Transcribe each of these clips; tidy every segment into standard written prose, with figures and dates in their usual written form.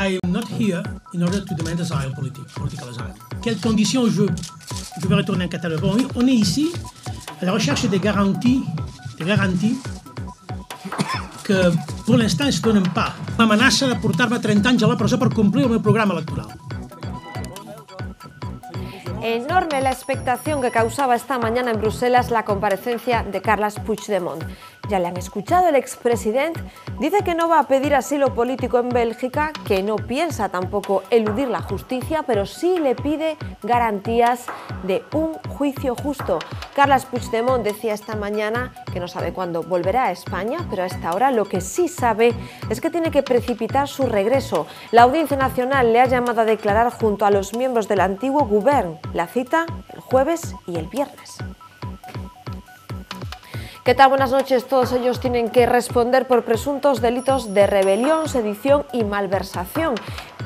I am not here in order to demand asile, political asile. Quelles conditions je vais retourner en Catalogne? Bon, on est ici à la recherche des garanties que pour l'instant ne se donen pas. M'amenaça de portar-me 30 anys a la presó per complir el meu programa electoral. Enorme la expectación que causaba esta mañana en Bruselas la comparecencia de Carles Puigdemont. Ya le han escuchado, el expresidente dice que no va a pedir asilo político en Bélgica, que no piensa tampoco eludir la justicia, pero sí le pide garantías de un juicio justo. Carles Puigdemont decía esta mañana que no sabe cuándo volverá a España, pero a esta hora lo que sí sabe es que tiene que precipitar su regreso. La Audiencia Nacional le ha llamado a declarar junto a los miembros del antiguo Govern. La cita el jueves y el viernes. ¿Qué tal? Buenas noches. Todos ellos tienen que responder por presuntos delitos de rebelión, sedición y malversación.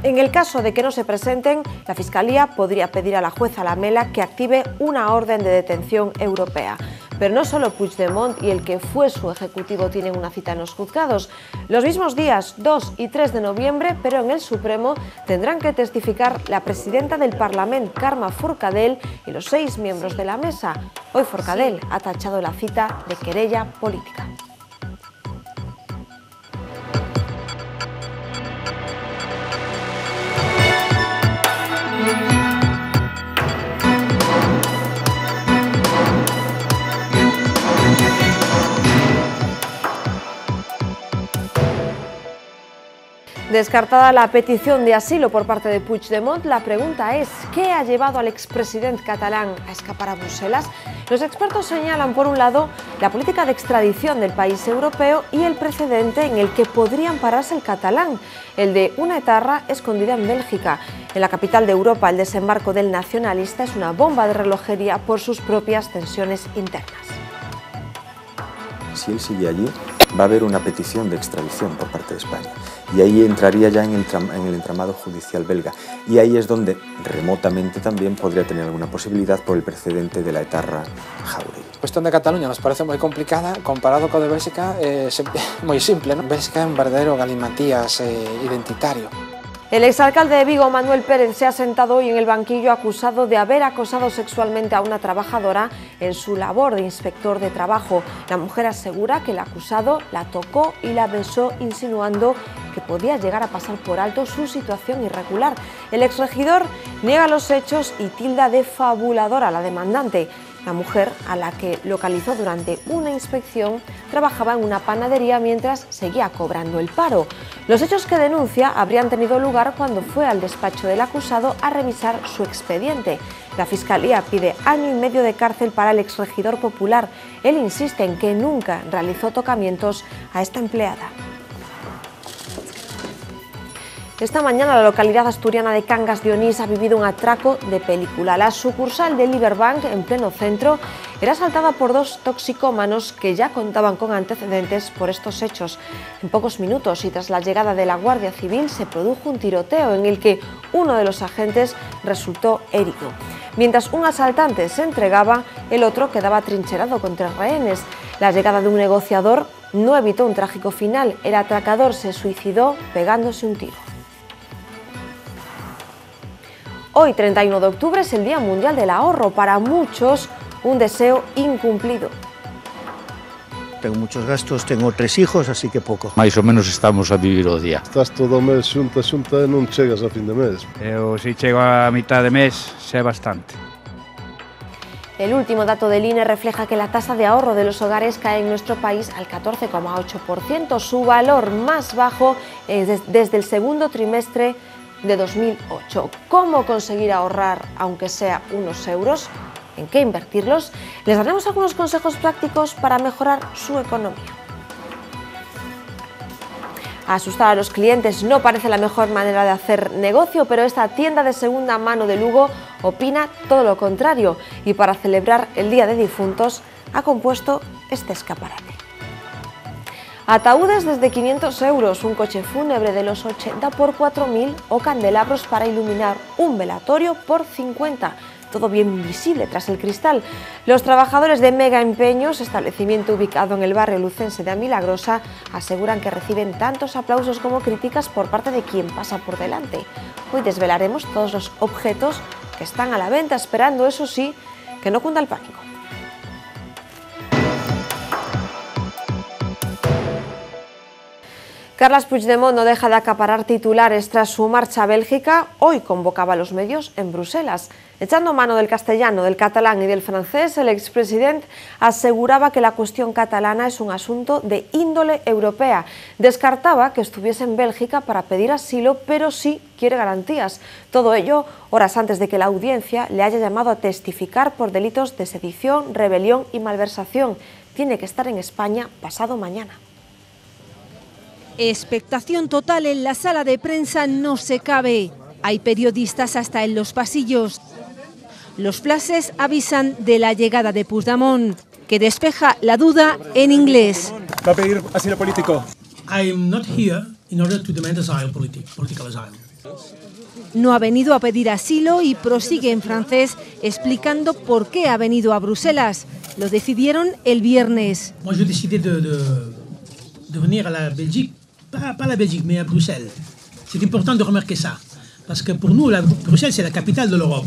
En el caso de que no se presenten, la Fiscalía podría pedir a la jueza Lamela que active una orden de detención europea. Pero no solo Puigdemont y el que fue su ejecutivo tienen una cita en los juzgados. Los mismos días 2 y 3 de noviembre, pero en el Supremo, tendrán que testificar la presidenta del Parlamento, Carme Forcadell, y los 6 miembros de la mesa. Hoy Forcadell ha tachado la cita de querella política. Descartada la petición de asilo por parte de Puigdemont, la pregunta es ¿qué ha llevado al expresidente catalán a escapar a Bruselas? Los expertos señalan, por un lado, la política de extradición del país europeo y el precedente en el que podría ampararse el catalán, el de una etarra escondida en Bélgica. En la capital de Europa, el desembarco del nacionalista es una bomba de relojería por sus propias tensiones internas. Si él sigue allí, va a haber una petición de extradición por parte de España. Y ahí entraría ya en el entramado judicial belga. Y ahí es donde remotamente también podría tener alguna posibilidad por el precedente de la etarra Jáuregui. La cuestión de Cataluña nos parece muy complicada, comparado con de Bélgica es muy simple, ¿no? Bélgica es un verdadero galimatías identitario. El exalcalde de Vigo, Manuel Pérez, se ha sentado hoy en el banquillo acusado de haber acosado sexualmente a una trabajadora en su labor de inspector de trabajo. La mujer asegura que el acusado la tocó y la besó, insinuando que podía llegar a pasar por alto su situación irregular. El exregidor niega los hechos y tilda de fabuladora a la demandante. La mujer, a la que localizó durante una inspección, trabajaba en una panadería mientras seguía cobrando el paro. Los hechos que denuncia habrían tenido lugar cuando fue al despacho del acusado a revisar su expediente. La Fiscalía pide 1 año y medio de cárcel para el exregidor popular. Él insiste en que nunca realizó tocamientos a esta empleada. Esta mañana la localidad asturiana de Cangas de Onís ha vivido un atraco de película. La sucursal de Liberbank, en pleno centro, era asaltada por 2 toxicómanos que ya contaban con antecedentes por estos hechos. En pocos minutos y tras la llegada de la Guardia Civil se produjo un tiroteo en el que uno de los agentes resultó herido. Mientras un asaltante se entregaba, el otro quedaba atrincherado con 3 rehenes. La llegada de un negociador no evitó un trágico final. El atracador se suicidó pegándose un tiro. Hoy, 31 de octubre, es el Día Mundial del Ahorro. Para muchos, un deseo incumplido. Tengo muchos gastos, tengo 3 hijos, así que pouco. Mais ou menos estamos a vivir o día. Estás todo o mes xunta e non chegas a fin de mes. Eu, se chego a mitad de mes, xa é bastante. El último dato del INE refleja que la tasa de ahorro de los hogares cae en nuestro país al 14,8%, su valor más bajo desde el segundo trimestre de 2008. ¿Cómo conseguir ahorrar, aunque sea unos euros? ¿En qué invertirlos? Les daremos algunos consejos prácticos para mejorar su economía. Asustar a los clientes no parece la mejor manera de hacer negocio, pero esta tienda de segunda mano de Lugo opina todo lo contrario y para celebrar el Día de Difuntos ha compuesto este escaparate. Ataúdes desde 500 euros, un coche fúnebre de los 80 por 4.000 o candelabros para iluminar un velatorio por 50. todo bien visible tras el cristal. Los trabajadores de Mega Empeños, establecimiento ubicado en el barrio lucense de Milagrosa, aseguran que reciben tantos aplausos como críticas por parte de quien pasa por delante. Hoy desvelaremos todos los objetos que están a la venta, esperando, eso sí, que no cunda el pánico. Carles Puigdemont no deja de acaparar titulares tras su marcha a Bélgica. Hoy convocaba a los medios en Bruselas. Echando mano del castellano, del catalán y del francés, el expresidente aseguraba que la cuestión catalana es un asunto de índole europea. Descartaba que estuviese en Bélgica para pedir asilo, pero sí quiere garantías. Todo ello horas antes de que la audiencia le haya llamado a testificar por delitos de sedición, rebelión y malversación. Tiene que estar en España pasado mañana. Expectación total en la sala de prensa, no se cabe. Hay periodistas hasta en los pasillos. Los flashes avisan de la llegada de Puigdemont, que despeja la duda en inglés. ¿Va a pedir asilo político? I'm not here in order to demand asylum, political asylum. No ha venido a pedir asilo y prosigue en francés explicando por qué ha venido a Bruselas. Lo decidieron el viernes. Moi, j'ai décidé de venir a la Belgique. Pas la Belgique, mais à Bruxelles. C'est important de remarquer ça, parce que pour nous, Bruxelles, c'est la capitale de l'Europe.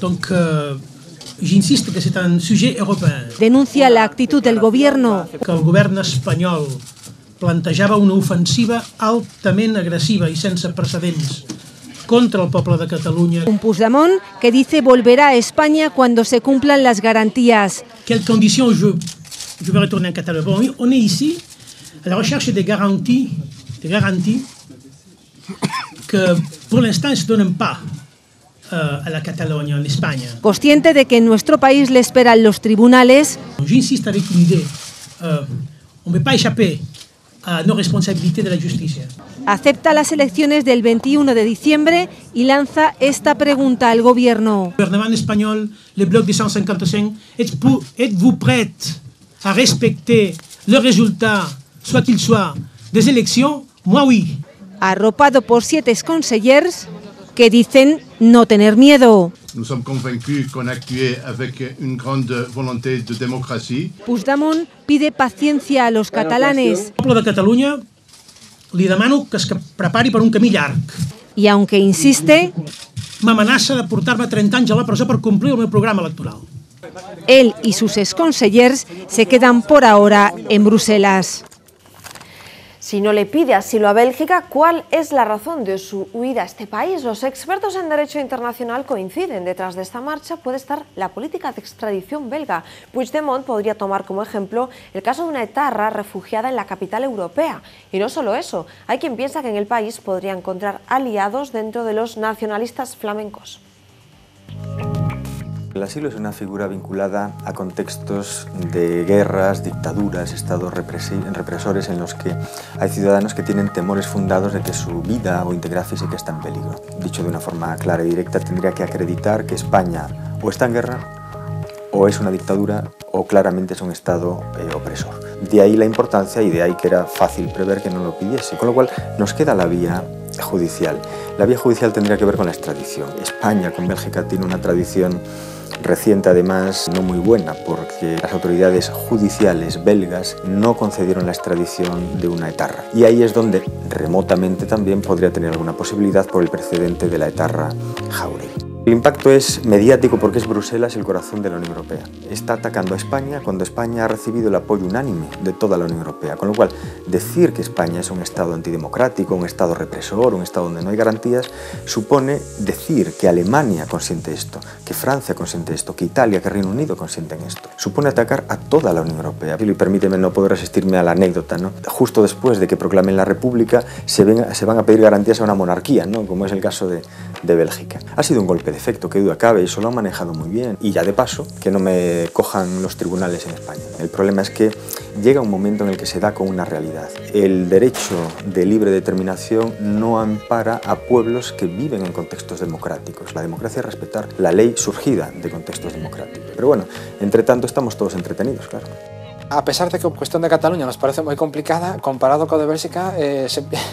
Donc, j'insiste que c'est un sujet européen. Denuncia la actitud del gobierno. Que el govern espanyol plantejava una ofensiva altament agressiva i sense precedents contra el poble de Catalunya. Un Puigdemont que dice volverá a España cuando se cumplan las garantías. Quelles conditions je vais retourner en Catalogne? Bon, on est ici à la recherche des garanties que pour l'instant ne se donnent pas a la Catalogne, en España. Consciente de que en nuestro país le esperan los tribunales. J'insiste avec une idée. On ne peut pas échapper a nos responsabilités de la justicia. Acepta las elecciones del 21 de diciembre y lanza esta pregunta al gobierno. El gobierno español, le bloc de 155, êtes-vous prêt à respecter le résultat, soit qu'il soit, des élections? Moi, oui. Arropado por 7 consellers que dicen no tener miedo. Nous sommes convaincus qu'on a actué avec une grande volonté de démocratie. Puigdemont pide paciencia a los catalanes. El poble de Catalunya li demano que es prepari per un camí llarg. Y aunque insiste, m'amenaça de portar-me 30 anys a la presó per complir el meu programa electoral. Él y sus exconsellers se quedan por ahora en Bruselas. Si no le pide asilo a Bélgica, ¿cuál es la razón de su huida a este país? Los expertos en derecho internacional coinciden. Detrás de esta marcha puede estar la política de extradición belga. Puigdemont podría tomar como ejemplo el caso de una etarra refugiada en la capital europea. Y no solo eso, hay quien piensa que en el país podría encontrar aliados dentro de los nacionalistas flamencos. El asilo es una figura vinculada a contextos de guerras, dictaduras, estados represores en los que hay ciudadanos que tienen temores fundados de que su vida o integridad física está en peligro. Dicho de una forma clara y directa, tendría que acreditar que España o está en guerra, o es una dictadura, o claramente es un estado opresor. De ahí la importancia y de ahí que era fácil prever que no lo pidiese. Con lo cual nos queda la vía judicial. La vía judicial tendría que ver con la extradición. España con Bélgica tiene una tradición reciente, además, no muy buena, porque las autoridades judiciales belgas no concedieron la extradición de una etarra. Y ahí es donde remotamente también podría tener alguna posibilidad por el precedente de la etarra Jáuregui. El impacto es mediático porque es Bruselas el corazón de la Unión Europea. Está atacando a España cuando España ha recibido el apoyo unánime de toda la Unión Europea. Con lo cual, decir que España es un Estado antidemocrático, un Estado represor, un Estado donde no hay garantías, supone decir que Alemania consiente esto, que Francia consiente esto, que Italia, que Reino Unido consienten esto. Supone atacar a toda la Unión Europea. Y permíteme, no puedo resistirme a la anécdota, ¿no? Justo después de que proclamen la República, se van a pedir garantías a una monarquía, ¿no? Como es el caso de Bélgica. Ha sido un golpe de efecto, que duda cabe, y eso lo han manejado muy bien. Y ya de paso, que no me cojan los tribunales en España. El problema es que llega un momento en el que se da con una realidad. El derecho de libre determinación no ampara a pueblos que viven en contextos democráticos. La democracia es respetar la ley surgida de contextos democráticos. Pero bueno, entre tanto estamos todos entretenidos, claro. A pesar de que a cuestión de Cataluña nos parece moi complicada, comparado co de Bélxica é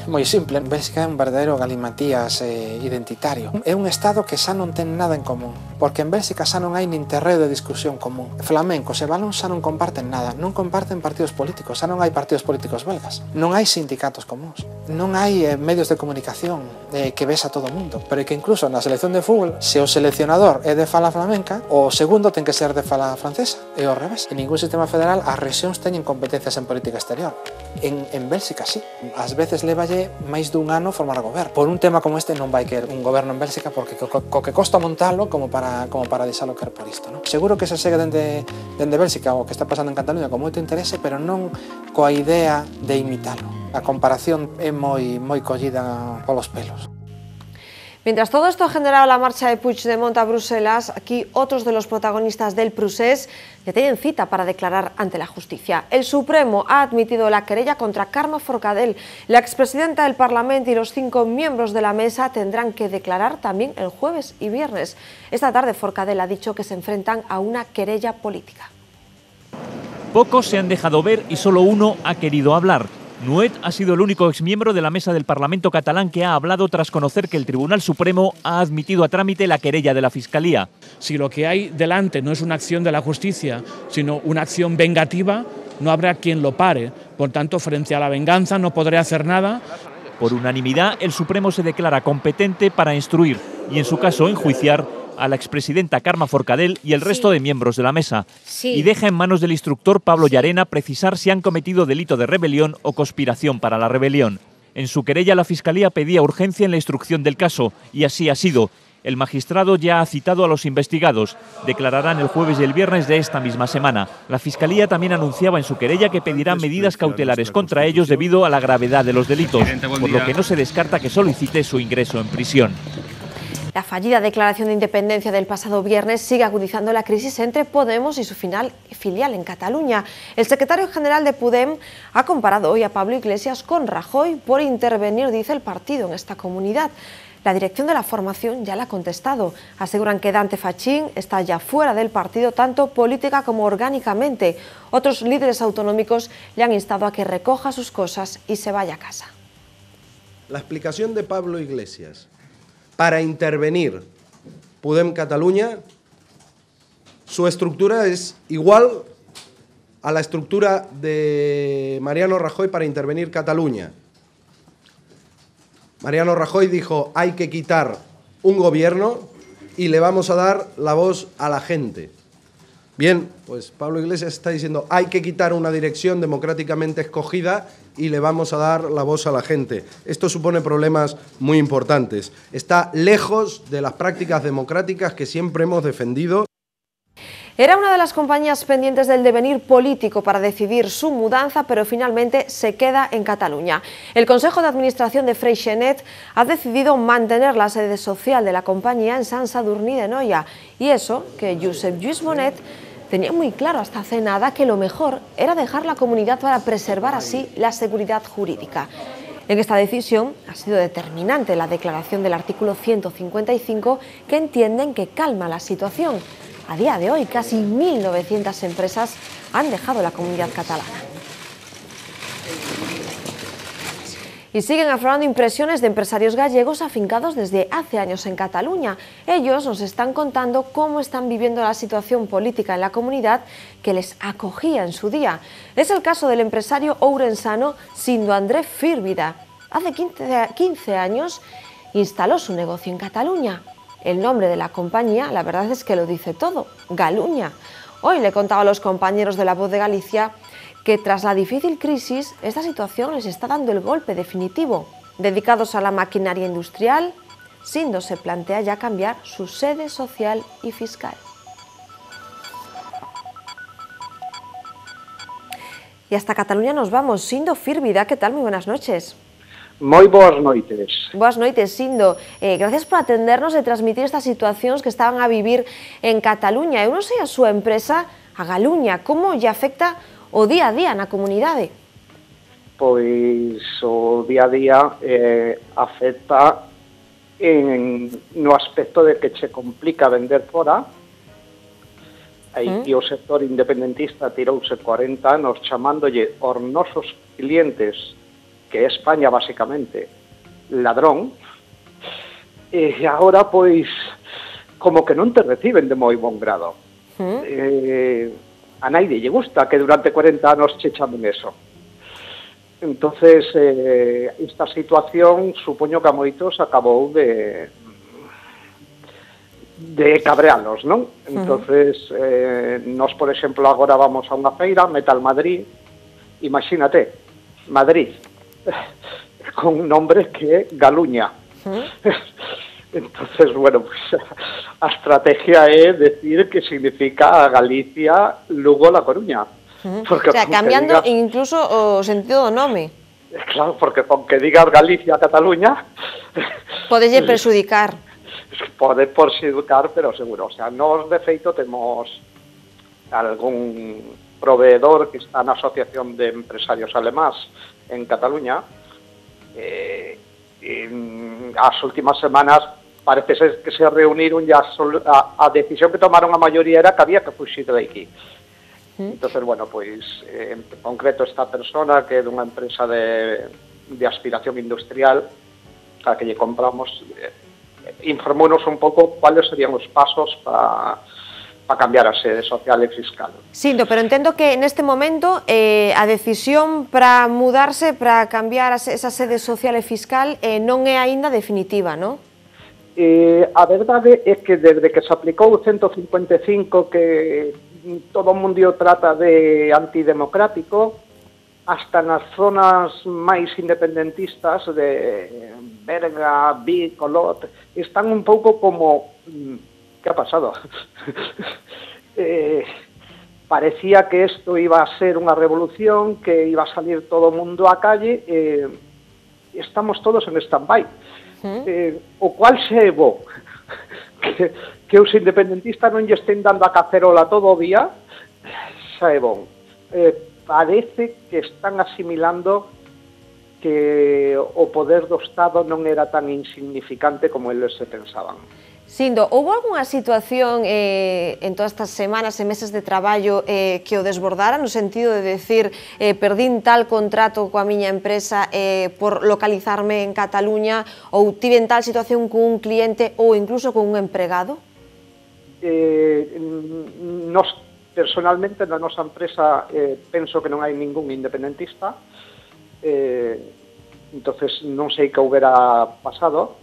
moi simple. Bélxica é un verdadeiro galimatías identitario. É un estado que xa non ten nada en común, porque en Bélxica xa non hai nin terreo de discusión común. Flamencos e valóns xa non comparten nada, non comparten partidos políticos, xa non hai partidos políticos belgas, non hai sindicatos comuns, non hai medios de comunicación que ves a todo o mundo, pero é que incluso na selección de fútbol, se o seleccionador é de fala flamenca, o segundo ten que ser de fala francesa, e ao revés. En ningún sistema federal as rexións teñen competencias en política exterior. En Bélxica sí. Ás veces levalle máis dun ano formar goberno. Por un tema como este non vai querer un goberno en Bélxica porque co que costa montalo como para deixalo querer por isto, non? Seguro que se segue dende Bélxica o que está pasando en Cataluña con moito interese, pero non coa idea de imitalo. A comparación é moi collida polos pelos. Mientras todo esto ha generado la marcha de Puigdemont a Bruselas, aquí otros de los protagonistas del procés ya tienen cita para declarar ante la justicia. El Supremo ha admitido la querella contra Carme Forcadell. La expresidenta del Parlamento y los 5 miembros de la mesa tendrán que declarar también el jueves y viernes. Esta tarde Forcadell ha dicho que se enfrentan a una querella política. Pocos se han dejado ver y solo uno ha querido hablar. Nuet ha sido el único exmiembro de la mesa del Parlamento catalán que ha hablado tras conocer que el Tribunal Supremo ha admitido a trámite la querella de la Fiscalía. Si lo que hay delante no es una acción de la justicia, sino una acción vengativa, no habrá quien lo pare. Por tanto, frente a la venganza no podré hacer nada. Por unanimidad, el Supremo se declara competente para instruir y, en su caso, enjuiciar a la expresidenta Carme Forcadell y el resto de miembros de la mesa. Y deja en manos del instructor Pablo Llarena precisar si han cometido delito de rebelión o conspiración para la rebelión. En su querella, la Fiscalía pedía urgencia en la instrucción del caso, y así ha sido. El magistrado ya ha citado a los investigados. Declararán el jueves y el viernes de esta misma semana. La Fiscalía también anunciaba en su querella que pedirá medidas cautelares contra ellos debido a la gravedad de los delitos, por lo que no se descarta que solicite su ingreso en prisión. La fallida declaración de independencia del pasado viernes sigue agudizando la crisis entre Podemos y su filial en Cataluña. El secretario general de Podem ha comparado hoy a Pablo Iglesias con Rajoy por intervenir, dice el partido, en esta comunidad. La dirección de la formación ya la ha contestado. Aseguran que Dante Fachín está ya fuera del partido, tanto política como orgánicamente. Otros líderes autonómicos le han instado a que recoja sus cosas y se vaya a casa. La explicación de Pablo Iglesias para intervenir Podem Cataluña, su estructura es igual a la estructura de Mariano Rajoy para intervenir Cataluña. Mariano Rajoy dijo, hay que quitar un gobierno y le vamos a dar la voz a la gente. Bien, pues Pablo Iglesias está diciendo, hay que quitar una dirección democráticamente escogida y le vamos a dar la voz a la gente. Esto supone problemas muy importantes. Está lejos de las prácticas democráticas que siempre hemos defendido. Era una de las compañías pendientes del devenir político para decidir su mudanza, pero finalmente se queda en Cataluña. El Consejo de Administración de Freixenet ha decidido mantener la sede social de la compañía en Sant Sadurní d'Anoia, y eso que Josep Lluís Bonet tenía muy claro hasta hace nada que lo mejor era dejar la comunidad para preservar así la seguridad jurídica. En esta decisión ha sido determinante la declaración del artículo 155 que entienden que calma la situación. A día de hoy, casi 1.900 empresas han dejado la comunidad catalana. Y siguen aflorando impresiones de empresarios gallegos afincados desde hace años en Cataluña. Ellos nos están contando cómo están viviendo la situación política en la comunidad que les acogía en su día. Es el caso del empresario ourensano Sindo André Fírvida. Hace 15 años instaló su negocio en Cataluña. El nombre de la compañía, la verdad es que lo dice todo, Galuña. Hoy le contaba a los compañeros de La Voz de Galicia que tras la difícil crisis, esta situación les está dando el golpe definitivo. Dedicados a la maquinaria industrial, Sindo se plantea ya cambiar su sede social y fiscal. Y hasta Cataluña nos vamos. Sindo Fírvida, ¿qué tal? Muy buenas noches. Moi boas noites. Boas noites, Sindo. Gracias por atendernos e transmitir estas situacións que estaban a vivir en Cataluña. Eu non sei a súa empresa, a Galuña, como lle afecta o día a día na comunidade? Pois o día a día afecta no aspecto de que che complica vender fora Aí que o sector independentista tirouse 40 anos chamándolle aos nosos clientes, que é España basicamente, ladrón, e agora, pois, como que non te reciben de moi bon grado. A naide lle gusta que durante 40 anos che chamen eso. Entonces, esta situación, supoño que a moitos acabou de cabrealos, non? Entonces, nós, por exemplo, agora vamos a unha feira, Metal Madrid, imagínate, Madrid, con un nombre que é Galuña. Entonces, bueno, pues, a estrategia é decir que significa Galicia, Lugo, La Coruña. Porque, o sea, cambiando digas, incluso o sentido do nome. Claro, porque con que digas Galicia, Cataluña... Podelle perxudicar. Pode perxudicar, pero seguro. O sea, nós, de feito, temos algún proveedor que está na Asociación de Empresarios Alemás en Cataluña. As últimas semanas parece ser que se reuniron e a decisión que tomaron a maioría era que había que fuxir de aquí. Entonces, bueno, pois, en concreto esta persona que é dunha empresa de aspiración industrial a que lle compramos, informounos un pouco cuáles serían os pasos para cambiar a sede social e fiscal. Sinto, pero entendo que neste momento a decisión para mudarse, para cambiar esa sede social e fiscal non é aínda definitiva, non? A verdade é que desde que se aplicou o 155, que todo o mundo trata de antidemocrático, hasta nas zonas máis independentistas de Berga, Vic, Olot, están un pouco como... ¿Qué ha pasado? Parecía que esto iba a ser unha revolución, que iba a salir todo o mundo á calle, estamos todos en stand-by. O cual se bo que os independentistas non lle estén dando a cacerola todo o día, xa é bon. Parece que están asimilando que o poder do Estado non era tan insignificante como eles se pensaban. Sindo, houve algunha situación en todas estas semanas e meses de traballo que o desbordara, no sentido de decir perdín tal contrato coa miña empresa por localizarme en Cataluña, ou tiven tal situación con un cliente ou incluso con un empregado? Nos, personalmente, na nosa empresa penso que non hai ningún independentista, entonces non sei que houbera pasado,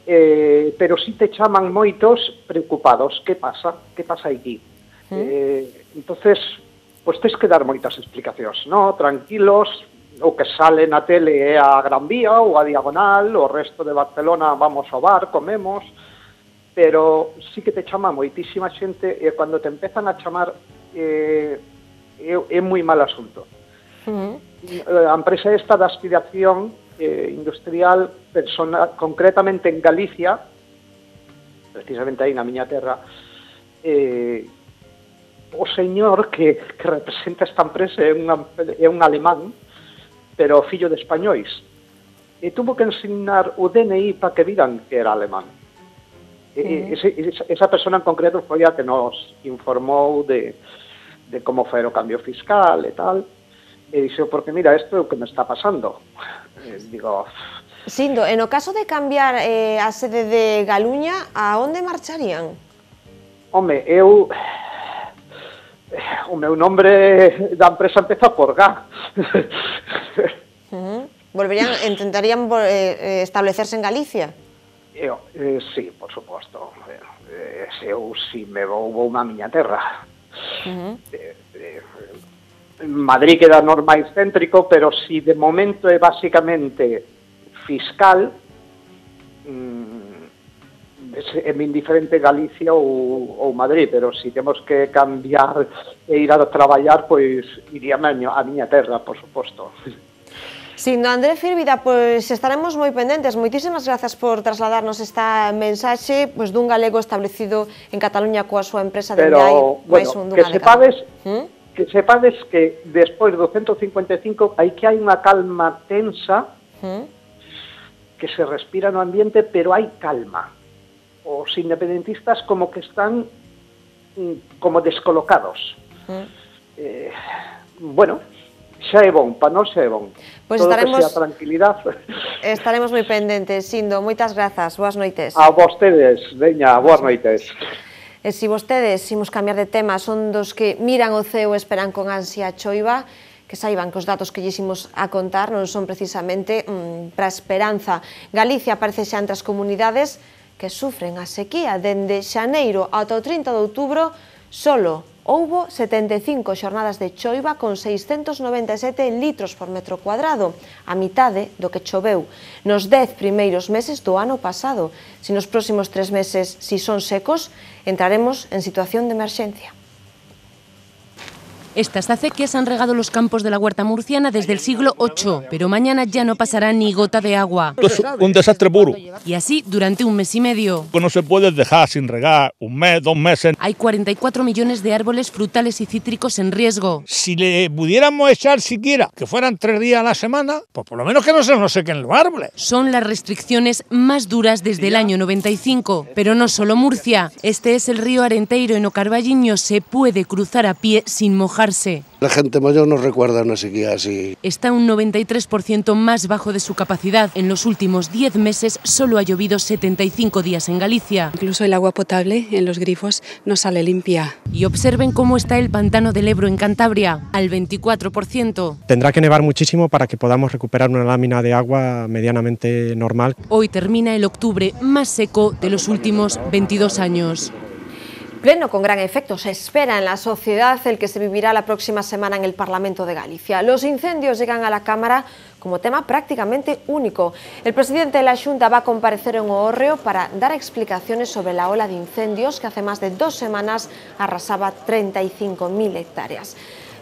pero si te chaman moitos preocupados. Que pasa? Que pasa aquí? Entonces, pues tens que dar moitas explicacións, no? Tranquilos, o que sale na tele é a Gran Vía ou a Diagonal, o resto de Barcelona vamos ao bar, comemos, pero sí que te chama moitísima xente e cando te empezan a chamar é moi mal asunto. A empresa esta da aspiración industrial, concretamente en Galicia, precisamente aí na miña terra, o señor que representa esta empresa é un alemán, pero fillo de españois, e tuvo que ensinar o DNI para que viran que era alemán. Esa persona en concreto foi a que nos informou de como foi o cambio fiscal e tal, e dixo, porque mira, isto é o que me está pasando. Digo... Sindo, en o caso de cambiar a sede de Galuña, a onde marcharían? Home, o meu nombre da empresa empeza por Gá. Intentarían establecerse en Galicia? Sí, por suposto. Eu si me vou a miña terra. Madrid queda máis céntrico, pero si de momento é basicamente fiscal, é indiferente Galicia ou Madrid, pero si temos que cambiar e ir a traballar, pois iría a miña terra, por suposto. Sindo, André Firvida, pois estaremos moi pendentes. Moitísimas grazas por trasladarnos esta mensaxe dun galego establecido en Cataluña coa súa empresa de Miai. Pero, que sepades que despois do 155 hai unha calma tensa que se respira no ambiente, pero hai calma. Os independentistas como que están como descolocados. Bueno, xa é bon, para nós xa é bon. Pois todo estaremos, que sea tranquilidad. Estaremos moi pendentes, Sindo. Moitas grazas, boas noites. A vostedes, veña, boas noites. E se vostedes, imos cambiar de tema, son dos que miran o ceo e esperan con ansia a choiva, que saiban que os datos que lles a contar non son precisamente para a esperanza. Galicia aparece xa entre as comunidades que sufren a sequía. Dende xaneiro ata o 30 de outubro, solo houbo 75 xornadas de choiva con 697 litros por metro cuadrado, a mitade do que choveu nos 10 primeiros meses do ano pasado. Se nos próximos 3 meses, si son secos, entraremos en situación de emerxencia. Estas acequias han regado los campos de la huerta murciana desde el siglo VIII, pero mañana ya no pasará ni gota de agua. Es un desastre puro. Y así durante un mes y medio. No se puede dejar sin regar 1 mes, 2 meses. Hay 44 millones de árboles frutales y cítricos en riesgo. Si le pudiéramos echar siquiera que fueran 3 días a la semana, pues por lo menos que no se nos sequen los árboles. Son las restricciones más duras desde el año 95, pero no solo Murcia. Este es el río Arenteiro en Ocarballiño, se puede cruzar a pie sin mojarse. La gente mayor no recuerda una sequía así. Está un 93% más bajo de su capacidad. En los últimos 10 meses solo ha llovido 75 días en Galicia. Incluso el agua potable en los grifos no sale limpia. Y observen cómo está el pantano del Ebro en Cantabria, al 24%. Tendrá que nevar muchísimo para que podamos recuperar una lámina de agua medianamente normal. Hoy termina el octubre más seco de los últimos 22 años. Pleno con gran efecto se espera en la sociedad el que se vivirá la próxima semana en el Parlamento de Galicia. Los incendios llegan a la Cámara como tema prácticamente único. El presidente de la Xunta va a comparecer en O Hórreo para dar explicaciones sobre la ola de incendios que hace más de 2 semanas arrasaba 35.000 hectáreas.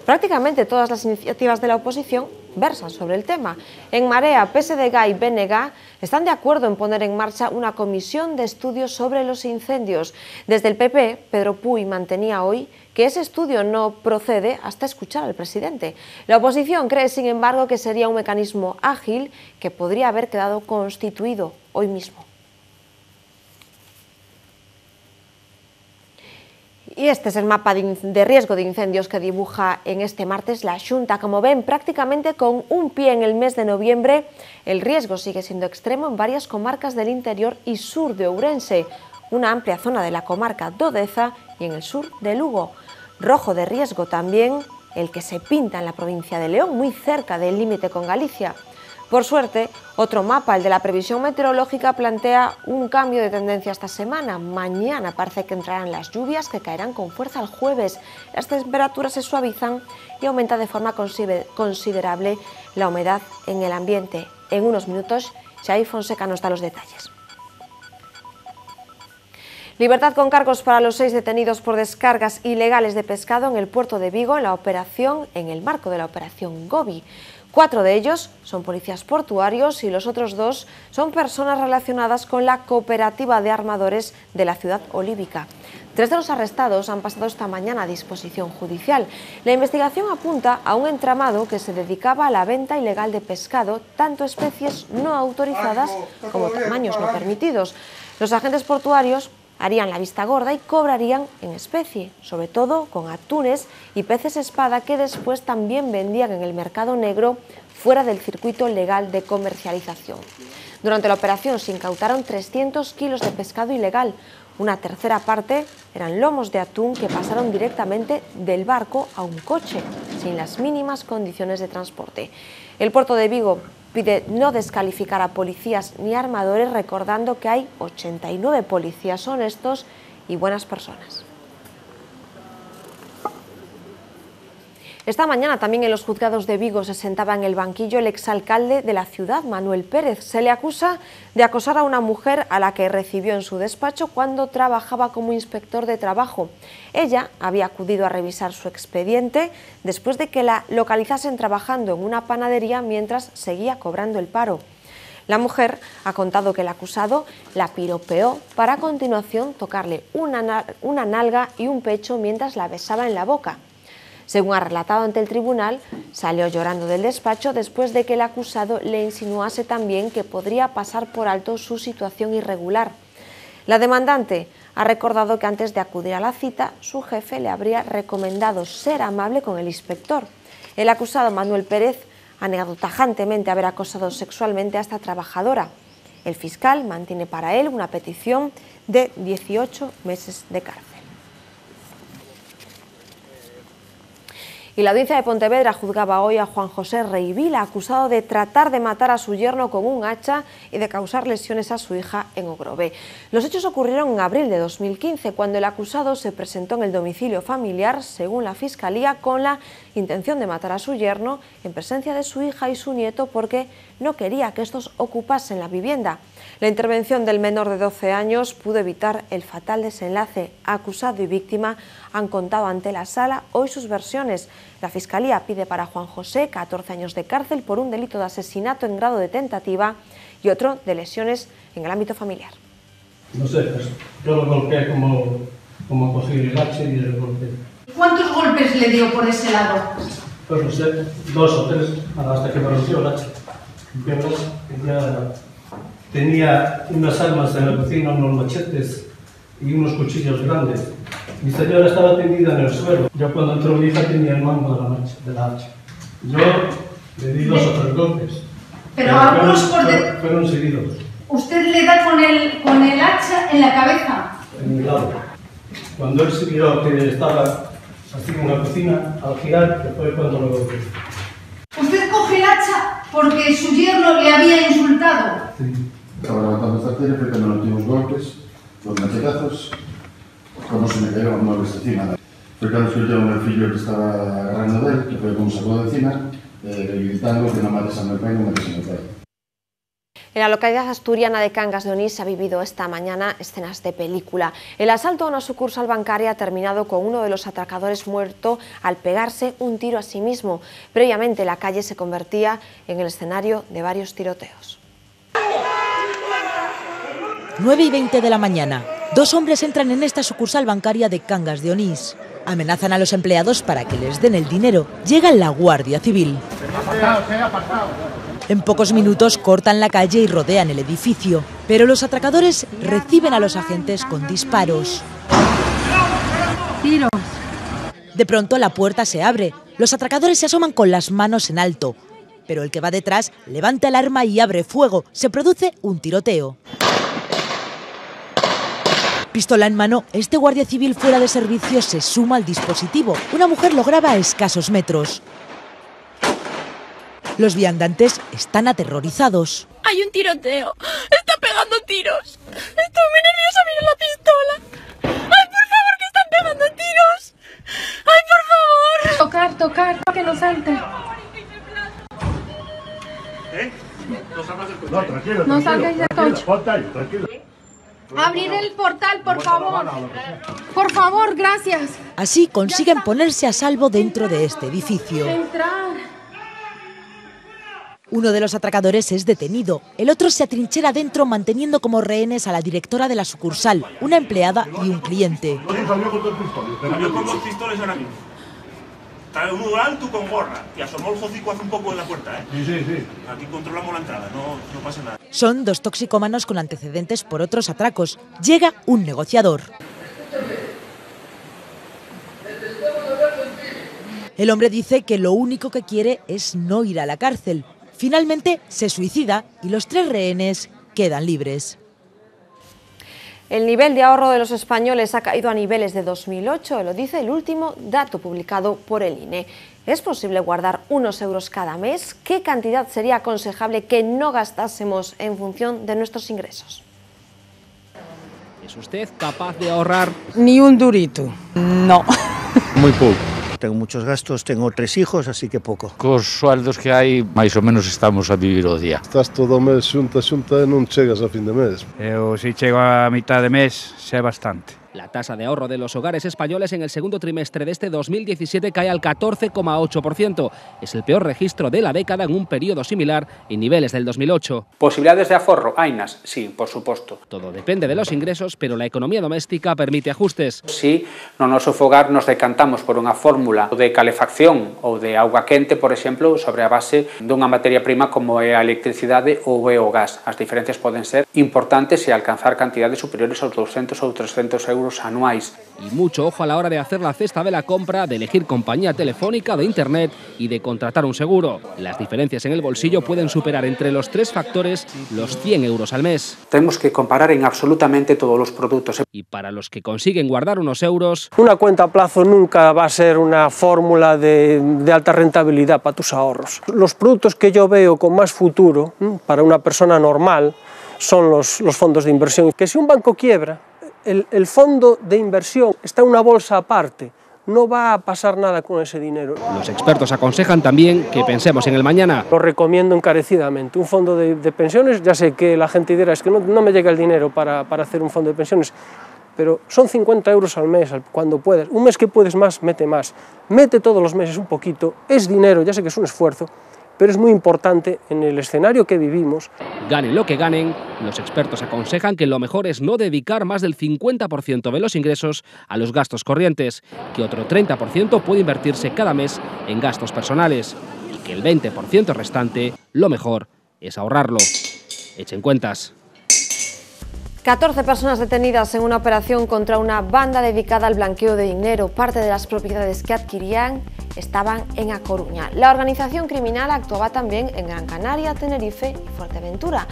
Prácticamente todas las iniciativas de la oposición versan sobre el tema. En Marea, PSDG y BNG están de acuerdo en poner en marcha una comisión de estudios sobre los incendios. Desde el PP, Pedro Puy mantenía hoy que ese estudio no procede hasta escuchar al presidente. La oposición cree, sin embargo, que sería un mecanismo ágil que podría haber quedado constituido hoy mismo. Y este es el mapa de riesgo de incendios que dibuja en este martes la Xunta. Como ven, prácticamente con un pie en el mes de noviembre, el riesgo sigue siendo extremo en varias comarcas del interior y sur de Ourense, una amplia zona de la comarca do Deza y en el sur de Lugo. Rojo de riesgo también el que se pinta en la provincia de León, muy cerca del límite con Galicia. Por suerte, otro mapa, el de la previsión meteorológica, plantea un cambio de tendencia esta semana. Mañana parece que entrarán las lluvias que caerán con fuerza el jueves. Las temperaturas se suavizan y aumenta de forma considerable la humedad en el ambiente. En unos minutos, Xavi Fonseca nos da los detalles. Libertad con cargos para los 6 detenidos por descargas ilegales de pescado en el puerto de Vigo en el marco de la operación Gobi. 4 de ellos son policías portuarios y los otros 2 son personas relacionadas con la cooperativa de armadores de la ciudad olívica. 3 de los arrestados han pasado esta mañana a disposición judicial. La investigación apunta a un entramado que se dedicaba a la venta ilegal de pescado, tanto especies no autorizadas como tamaños no permitidos. Los agentes portuarios harían la vista gorda y cobrarían en especie, sobre todo con atunes y peces espada que después también vendían en el mercado negro fuera del circuito legal de comercialización. Durante la operación se incautaron 300 kilos de pescado ilegal. Una tercera parte eran lomos de atún que pasaron directamente del barco a un coche, sin las mínimas condiciones de transporte. El puerto de Vigo pide no descalificar a policías ni armadores, recordando que hay 89 policías honestos y buenas personas. Esta mañana también en los juzgados de Vigo se sentaba en el banquillo el exalcalde de la ciudad, Manuel Pérez. Se le acusa de acosar a una mujer a la que recibió en su despacho cuando trabajaba como inspector de trabajo. Ella había acudido a revisar su expediente después de que la localizasen trabajando en una panadería mientras seguía cobrando el paro. La mujer ha contado que el acusado la piropeó para a continuación tocarle una nalga y un pecho mientras la besaba en la boca. Según ha relatado ante el tribunal, salió llorando del despacho después de que el acusado le insinuase también que podría pasar por alto su situación irregular. La demandante Ha recordado que antes de acudir a la cita, su jefe le habría recomendado ser amable con el inspector. El acusado, Manuel Pérez, ha negado tajantemente haber acosado sexualmente a esta trabajadora. El fiscal mantiene para él una petición de 18 meses de cárcel. Y la audiencia de Pontevedra juzgaba hoy a Juan José Reivila, acusado de tratar de matar a su yerno con un hacha y de causar lesiones a su hija en Ogrove. Los hechos ocurrieron en abril de 2015, cuando el acusado se presentó en el domicilio familiar, según la Fiscalía, con la intención de matar a su yerno en presencia de su hija y su nieto porque no quería que estos ocupasen la vivienda. La intervención del menor de 12 años pudo evitar el fatal desenlace. Acusado y víctima han contado ante la sala hoy sus versiones. La Fiscalía pide para Juan José 14 años de cárcel por un delito de asesinato en grado de tentativa y otro de lesiones en el ámbito familiar. No sé, pues yo lo golpeé como cogí el hacha y le golpeé. ¿Cuántos golpes le dio por ese lado? Pues no sé, 2 o 3, hasta que me rompió el hacha. Tenía unas armas en la cocina, unos machetes y unos cuchillos grandes. Mi señora estaba tendida en el suelo. Yo cuando entró mi hija tenía el mango de la hacha. Yo le di 2 o 3 golpes. Pero algunos fueron seguidos. ¿Usted le da con el hacha en la cabeza? En mi lado. Cuando él se vio que estaba así en la cocina, al girar, que fue cuando lo golpeé. ¿Usted coge el hacha porque su yerno le había insultado? Sí. Estaba levantando esta tele, fue cuando los últimos golpes, los machetazos, como se me cayeron muebles encima. Fue cuando escuché a un fillo que estaba agarrando de él, que fue como sacó de encima, gritando que no mates a mi pai, no mates a mi pai. En la localidad asturiana de Cangas de Onís se ha vivido esta mañana escenas de película. El asalto a una sucursal bancaria ha terminado con uno de los atracadores muerto al pegarse un tiro a sí mismo. Previamente la calle se convertía en el escenario de varios tiroteos. 9:20 de la mañana. 2 hombres entran en esta sucursal bancaria de Cangas de Onís. Amenazan a los empleados para que les den el dinero. Llega la Guardia Civil. En pocos minutos cortan la calle y rodean el edificio, pero los atracadores reciben a los agentes con disparos. Tiros. De pronto la puerta se abre. Los atracadores se asoman con las manos en alto, pero el que va detrás levanta el arma y abre fuego. Se produce un tiroteo. Pistola en mano, este guardia civil fuera de servicio se suma al dispositivo. Una mujer lo graba a escasos metros. Los viandantes están aterrorizados. Hay un tiroteo. Está pegando tiros. Estoy muy nerviosa, mira la pistola. ¡Ay, por favor, que están pegando tiros! ¡Ay, por favor! Tocar, para que no salte. No, tranquilo, no salgáis del coche. Tranquilo. Abrir el portal, por favor. Por favor, gracias. Así consiguen ponerse a salvo dentro de este edificio. Entrar. Uno de los atracadores es detenido. El otro se atrinchera dentro manteniendo como rehenes a la directora de la sucursal, una empleada y un cliente. Salió con 2 pistoles ahora mismo. Está uno alto con gorra. Y asomó el hocico hace un poco en la puerta, ¿eh? Sí. Aquí controlamos la entrada, no pasa nada. Son 2 toxicómanos con antecedentes por otros atracos. Llega un negociador. El hombre dice que lo único que quiere es no ir a la cárcel. Finalmente se suicida y los 3 rehenes quedan libres. El nivel de ahorro de los españoles ha caído a niveles de 2008, lo dice el último dato publicado por el INE. ¿Es posible guardar unos euros cada mes? ¿Qué cantidad sería aconsejable que no gastásemos en función de nuestros ingresos? ¿Es usted capaz de ahorrar? Ni un durito. No. Muy poco. Tengo muchos gastos, tengo 3 hijos, así que poco. Cos sueldos que hai, máis ou menos estamos a vivir o día. Estás todo o mes xunta e non chegas a fin de mes. Se chego a mitad de mes, xa é bastante. La tasa de ahorro de los hogares españoles en el segundo trimestre de este 2017 cae al 14,8%. Es el peor registro de la década en un periodo similar en niveles del 2008. Posibilidades de aforro? Hainas, sí, por suposto. Todo depende de los ingresos, pero la economía doméstica permite ajustes. Si no noso fogar nos decantamos por unha fórmula de calefacción ou de auga quente, por exemplo, sobre a base dunha materia prima como é a electricidade ou é o gas. As diferencias poden ser importantes e alcanzar cantidades superiores aos 200 ou 300 euros anuais. Y mucho ojo a la hora de hacer la cesta de la compra, de elegir compañía telefónica, de internet y de contratar un seguro. Las diferencias en el bolsillo pueden superar entre los 3 factores los 100 euros al mes. Tenemos que comparar en absolutamente todos los productos. Y para los que consiguen guardar unos euros... Una cuenta a plazo nunca va a ser una fórmula de alta rentabilidad para tus ahorros. Los productos que yo veo con más futuro para una persona normal son los fondos de inversión. Que si un banco quiebra, el fondo de inversión está en una bolsa aparte, no va a pasar nada con ese dinero. Los expertos aconsejan también que pensemos en el mañana. Lo recomiendo encarecidamente. Un fondo de pensiones, ya sé que la gente dirá, es que no me llega el dinero para hacer un fondo de pensiones, pero son 50 euros al mes cuando puedas. Un mes que puedes más, mete más. Mete todos los meses un poquito, es dinero, ya sé que es un esfuerzo, pero es muy importante en el escenario que vivimos. Ganen lo que ganen, los expertos aconsejan que lo mejor es no dedicar más del 50% de los ingresos a los gastos corrientes, que otro 30% puede invertirse cada mes en gastos personales y que el 20% restante, lo mejor es ahorrarlo. Echen cuentas. 14 personas detenidas en una operación contra una banda dedicada al blanqueo de dinero. Parte de las propiedades que adquirían estaban en A Coruña. La organización criminal actuaba también en Gran Canaria, Tenerife y Fuerteventura.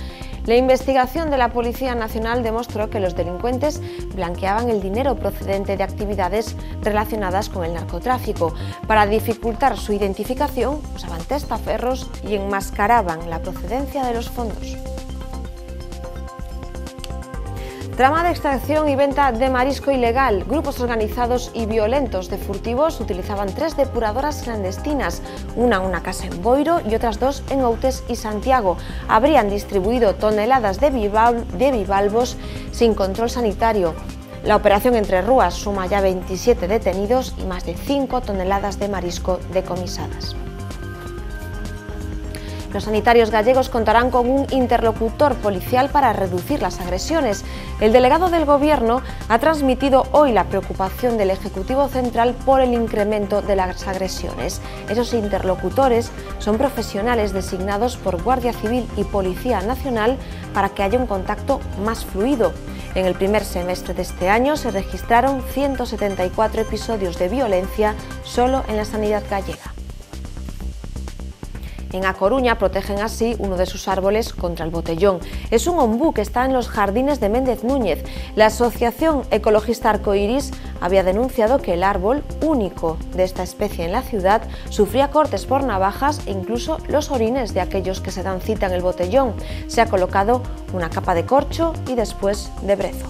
La investigación de la Policía Nacional demostró que los delincuentes blanqueaban el dinero procedente de actividades relacionadas con el narcotráfico. Para dificultar su identificación, usaban testaferros y enmascaraban la procedencia de los fondos. Trama de extracción y venta de marisco ilegal. Grupos organizados y violentos de furtivos utilizaban 3 depuradoras clandestinas, una en una casa en Boiro y otras 2 en Outes y Santiago. Habrían distribuido toneladas de bivalvos sin control sanitario. La operación Entre Rúas suma ya 27 detenidos y más de 5 toneladas de marisco decomisadas. Los sanitarios gallegos contarán con un interlocutor policial para reducir las agresiones. El delegado del Gobierno ha transmitido hoy la preocupación del Ejecutivo Central por el incremento de las agresiones. Esos interlocutores son profesionales designados por Guardia Civil y Policía Nacional para que haya un contacto más fluido. En el primer semestre de este año se registraron 174 episodios de violencia solo en la sanidad gallega. En A Coruña protegen así uno de sus árboles contra el botellón. Es un ombú que está en los jardines de Méndez Núñez. La Asociación Ecologista Arcoiris había denunciado que el árbol, único de esta especie en la ciudad, sufría cortes por navajas e incluso los orines de aquellos que se dan cita en el botellón. Se ha colocado una capa de corcho y después de brezo.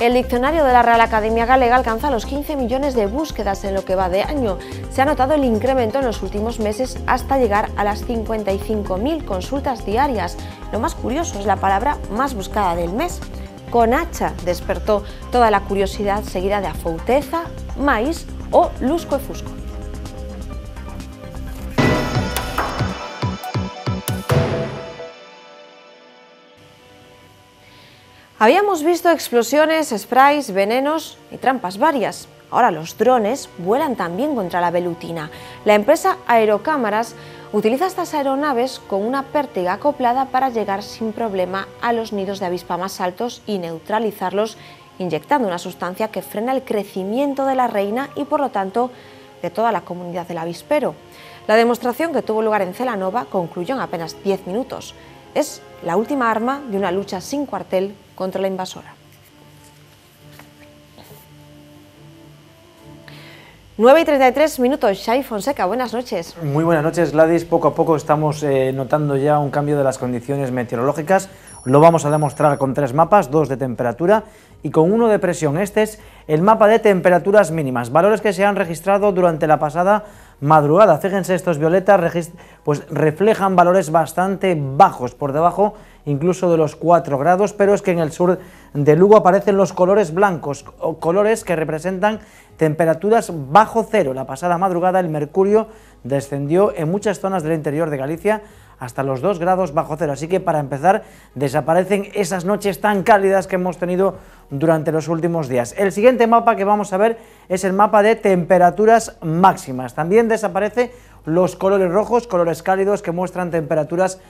El diccionario de la Real Academia Galega alcanza los 15 millones de búsquedas en lo que va de año. Se ha notado el incremento en los últimos meses hasta llegar a las 55.000 consultas diarias. Lo más curioso es la palabra más buscada del mes. Conacha despertó toda la curiosidad, seguida de afouteza, maíz o lusco e fusco. Habíamos visto explosiones, sprays, venenos y trampas varias. Ahora los drones vuelan también contra la velutina. La empresa Aerocámaras utiliza estas aeronaves con una pértiga acoplada para llegar sin problema a los nidos de avispa más altos y neutralizarlos, inyectando una sustancia que frena el crecimiento de la reina y por lo tanto de toda la comunidad del avispero. La demostración, que tuvo lugar en Celanova, concluyó en apenas 10 minutos. Es la última arma de una lucha sin cuartel contra la invasora. 9:33 minutos, Xai Fonseca, buenas noches. Muy buenas noches, Gladys. Poco a poco estamos notando ya un cambio de las condiciones meteorológicas. Lo vamos a demostrar con 3 mapas, 2 de temperatura y con 1 de presión. Este es el mapa de temperaturas mínimas, valores que se han registrado durante la pasada madrugada. Fíjense, estos violetas pues reflejan valores bastante bajos, por debajo incluso de los 4 grados, pero es que en el sur de Lugo aparecen los colores blancos, o colores que representan temperaturas bajo cero. La pasada madrugada el mercurio descendió en muchas zonas del interior de Galicia hasta los 2 grados bajo cero, así que para empezar desaparecen esas noches tan cálidas que hemos tenido durante los últimos días. El siguiente mapa que vamos a ver es el mapa de temperaturas máximas. También desaparecen los colores rojos, colores cálidos que muestran temperaturas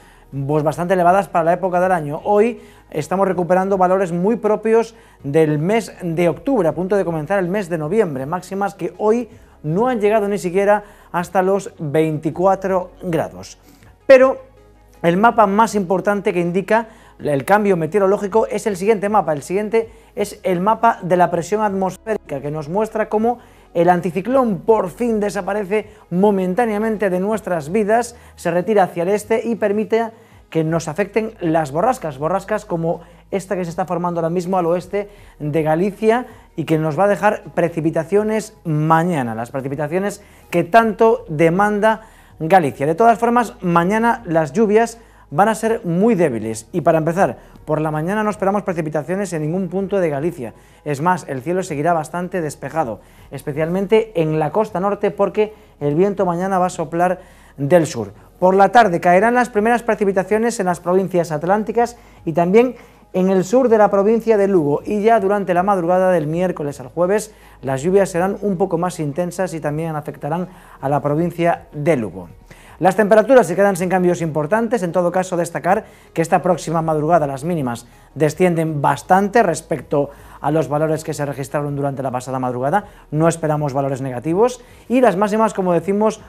pues bastante elevadas para la época del año. Hoy estamos recuperando valores muy propios del mes de octubre, a punto de comenzar el mes de noviembre, máximas que hoy no han llegado ni siquiera hasta los 24 grados. Pero el mapa más importante que indica el cambio meteorológico es el siguiente mapa. El siguiente es el mapa de la presión atmosférica, que nos muestra cómo el anticiclón por fin desaparece momentáneamente de nuestras vidas, se retira hacia el este y permite que nos afecten las borrascas como esta que se está formando ahora mismo al oeste de Galicia y que nos va a dejar precipitaciones mañana, las precipitaciones que tanto demanda Galicia. De todas formas, mañana las lluvias van a ser muy débiles y para empezar, por la mañana no esperamos precipitaciones en ningún punto de Galicia. Es más, el cielo seguirá bastante despejado, especialmente en la costa norte porque el viento mañana va a soplar del sur. Por la tarde caerán las primeras precipitaciones en las provincias atlánticas y también en el sur de la provincia de Lugo, y ya durante la madrugada del miércoles al jueves las lluvias serán un poco más intensas y también afectarán a la provincia de Lugo. Las temperaturas se quedan sin cambios importantes. En todo caso, destacar que esta próxima madrugada las mínimas descienden bastante respecto a los valores que se registraron durante la pasada madrugada, no esperamos valores negativos, y las máximas, como decimos,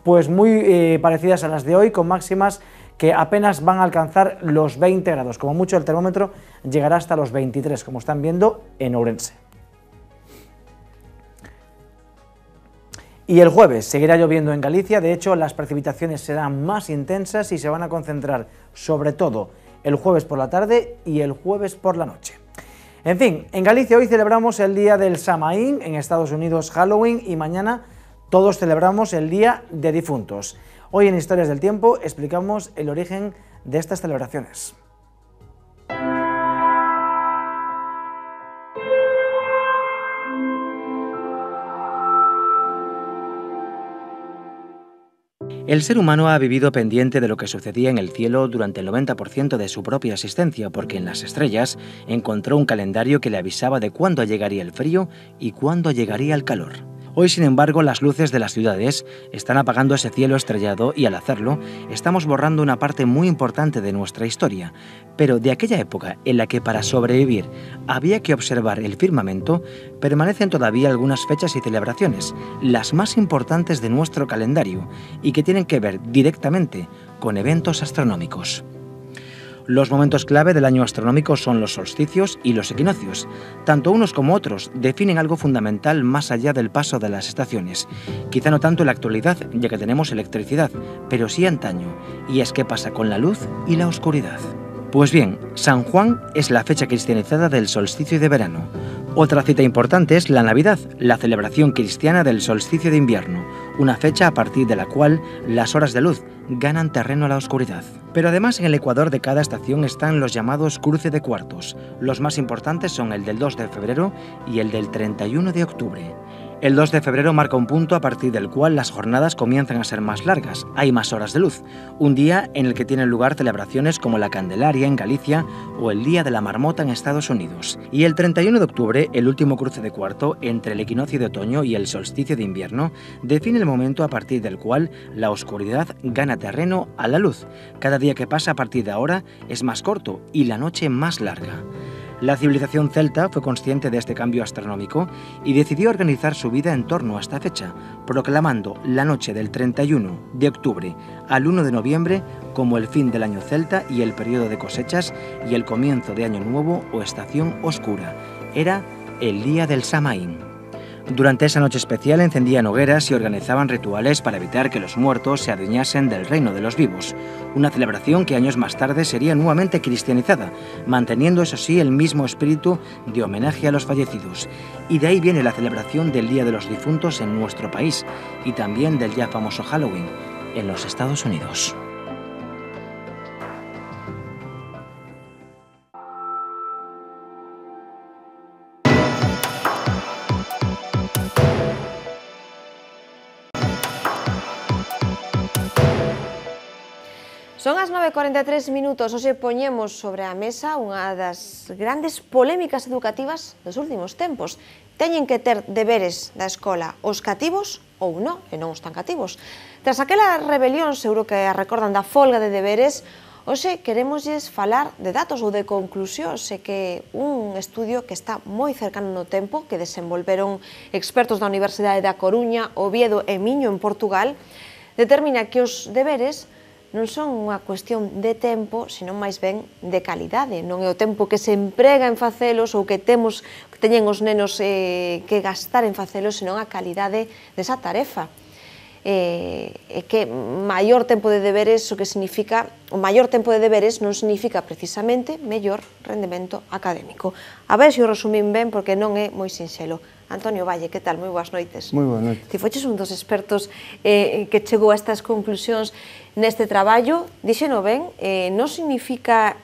pues muy parecidas a las de hoy, con máximas que apenas van a alcanzar los 20 grados, como mucho el termómetro llegará hasta los 23, como están viendo en Ourense. Y el jueves seguirá lloviendo en Galicia, de hecho las precipitaciones serán más intensas y se van a concentrar sobre todo el jueves por la tarde y el jueves por la noche. En fin, en Galicia hoy celebramos el día del Samaín, en Estados Unidos Halloween, y mañana todos celebramos el Día de Difuntos. Hoy en Historias del Tiempo explicamos el origen de estas celebraciones. El ser humano ha vivido pendiente de lo que sucedía en el cielo durante el 90% de su propia existencia, porque en las estrellas encontró un calendario que le avisaba de cuándo llegaría el frío y cuándo llegaría el calor. Hoy, sin embargo, las luces de las ciudades están apagando ese cielo estrellado y al hacerlo estamos borrando una parte muy importante de nuestra historia, pero de aquella época en la que para sobrevivir había que observar el firmamento, permanecen todavía algunas fechas y celebraciones, las más importantes de nuestro calendario y que tienen que ver directamente con eventos astronómicos. Los momentos clave del año astronómico son los solsticios y los equinoccios. Tanto unos como otros definen algo fundamental más allá del paso de las estaciones. Quizá no tanto en la actualidad, ya que tenemos electricidad, pero sí antaño, y es qué pasa con la luz y la oscuridad. Pues bien, San Juan es la fecha cristianizada del solsticio de verano. Otra cita importante es la Navidad, la celebración cristiana del solsticio de invierno, una fecha a partir de la cual las horas de luz ganan terreno a la oscuridad. Pero además en el ecuador de cada estación están los llamados cruce de cuartos. Los más importantes son el del 2 de febrero y el del 31 de octubre. El 2 de febrero marca un punto a partir del cual las jornadas comienzan a ser más largas, hay más horas de luz, un día en el que tienen lugar celebraciones como la Candelaria en Galicia o el Día de la Marmota en Estados Unidos. Y el 31 de octubre, el último cruce de cuarto entre el equinoccio de otoño y el solsticio de invierno, define el momento a partir del cual la oscuridad gana terreno a la luz. Cada día que pasa a partir de ahora es más corto y la noche más larga. La civilización celta fue consciente de este cambio astronómico y decidió organizar su vida en torno a esta fecha, proclamando la noche del 31 de octubre al 1 de noviembre como el fin del año celta y el periodo de cosechas y el comienzo de año nuevo o estación oscura. Era el día del Samaín. Durante esa noche especial encendían hogueras y organizaban rituales para evitar que los muertos se adueñasen del reino de los vivos. Una celebración que años más tarde sería nuevamente cristianizada, manteniendo eso sí el mismo espíritu de homenaje a los fallecidos. Y de ahí viene la celebración del Día de los Difuntos en nuestro país y también del ya famoso Halloween en los Estados Unidos. Son as 9:43 minutos, hoxe poñemos sobre a mesa unha das grandes polémicas educativas dos últimos tempos. Teñen que ter deberes da escola os cativos ou non, e non os tan cativos. Tras aquela rebelión, seguro que a recordan da folga de deberes, hoxe queremosles falar de datos ou de conclusións, e que un estudio que está moi cercano no tempo, que desenvolveron expertos da Universidade da Coruña, Oviedo e Miño en Portugal, determina que os deberes non son unha cuestión de tempo, sino máis ben de calidade. Non é o tempo que se emprega en facelos ou que teñen os nenos que gastar en facelos, senón a calidade desa tarefa. E que maior tempo de deberes, o que significa, o maior tempo de deberes non significa precisamente mellor rendemento académico. A ver se o resumín ben, porque non é moi sinxelo. Antonio Valle, que tal? Moi boas noites. Moi boas noites. Ti foches un dos expertos que chegou a estas conclusións neste traballo. Díxeno ben, non significa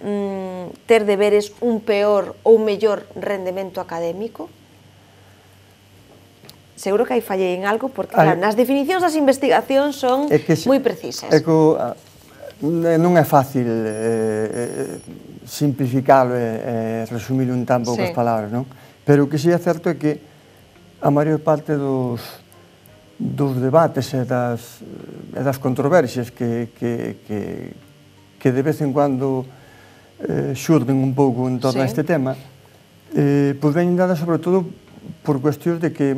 ter deberes un peor ou mellor rendemento académico? Seguro que aí fallei en algo, porque claro, nas definicións das investigacións son moi precisas. Non é fácil simplificarlo e resumirlo en tan poucas palabras, non? Pero o que sí é certo é que a maior parte dos debates e das controversias que de vez en cuando xurden un pouco en torno a este tema, pois veñen dadas sobre todo por cuestións de que